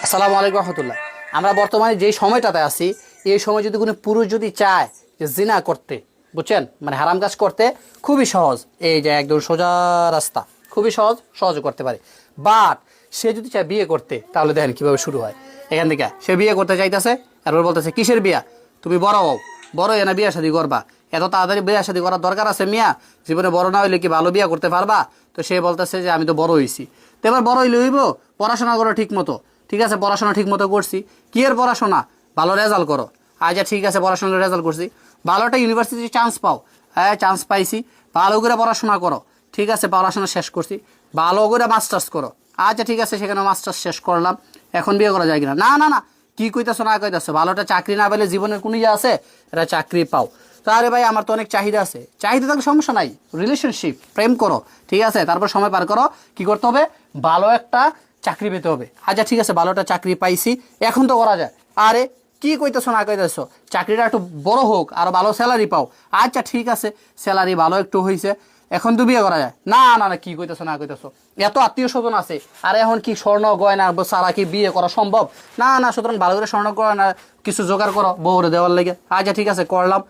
আসসালামু আলাইকুম রহমতুল্লাহ। আমরা বর্তমানে যেই সময়টাতে আছি, এই সময় যদি কোনো পুরুষ যদি চায় যে জিনা করতে, বুঝছেন, মানে হারাম কাজ করতে, খুবই সহজ। এই যে একদম সোজা রাস্তা, খুবই সহজ করতে পারে। বাট সে যদি চায় বিয়ে করতে, তাহলে দেখেন কীভাবে শুরু হয়। এখান থেকে সে বিয়ে করতে চাইতেছে, এরপর বলতেছে কিসের বিয়া, তুমি বড় হও, বড় এনে বিয়া শাদী করবা, এত তাড়াতাড়ি বিয়া শাদী করার দরকার আছে মিয়া, জীবনে বড় না হইলে কি ভালো বিয়া করতে পারবা? তো সে বলতেছে যে আমি তো বড় হইছি। তো এবার বড় হইলে হইব, পড়াশোনা করো ঠিক মতো। ঠিক আছে, পড়াশোনা ঠিক মতো করছি। কি এর পড়াশোনা? ভালো রেজাল্ট করো। আচ্ছা ঠিক আছে, পড়াশোনার রেজাল্ট করছি, ভালো একটা ইউনিভার্সিটিতে চান্স পাও। হ্যাঁ, চান্স পাইছি, ভালো করে পড়াশোনা করো। ঠিক আছে, পড়াশোনা শেষ করছি, ভালো করে মাস্টার্স করো। আচ্ছা ঠিক আছে, সেখানে মাস্টার্স শেষ করলাম, এখন বিয়ে করা যায় কিনা? না না না, কি কইতেছো না কইতেছো, ভালো একটা চাকরি না পেলে জীবনের কোনো ইয়ে আছে? এটা চাকরি পাও। তো আরে ভাই, আমার তো অনেক চাহিদা আছে। চাহিদা থাকলে সমস্যা নাই, রিলেশনশিপ, প্রেম করো। ঠিক আছে, তারপর সময় পার করো। কি করতে হবে? ভালো একটা চাকরি পেতে হবে। আচ্ছা ঠিক আছে, ভালো একটা চাকরি পাইছি, এখন তো করা যায়। আরে কি কইতেছো না কইতেছো, চাকরিটা একটু বড় হোক আর ভালো স্যালারি পাও। আচ্ছা ঠিক আছে, স্যালারি ভালো একটু হয়েছে, এখন তো বিয়ে করা যায়। না না না, কি কইতেছো না কইতেছো, এত আত্মীয় স্বজন আছে, আর এখন কি স্বর্ণ গয়না সারা কি বিয়ে করা সম্ভব? না না, সুতরাং ভালো করে স্বর্ণ গয়না কিছু জোগাড় করো বউরে দেওয়ার লেগে। আচ্ছা ঠিক আছে, করলাম,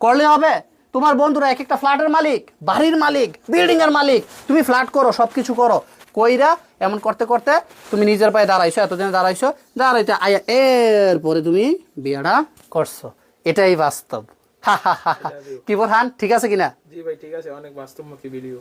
করলে হবে? তোমার বন্ধুরা এক একটা ফ্ল্যাটের মালিক, বাড়ির মালিক, বিল্ডিং এর মালিক, তুমি ফ্ল্যাট করো, সব কিছু করো, কইরা এমন করতে করতে তুমি নিজের পায়ে দাঁড়াইছো, এতদিন দাঁড়াইছো, দাঁড়াইতে আয়া এরপরে তুমি বিয়েটা করছো। এটাই বাস্তব। হা হা হা। কি বোরহান, ঠিক আছে কিনা? জি ভাই, ঠিক আছে, অনেক বাস্তবমুখী ভিডিও।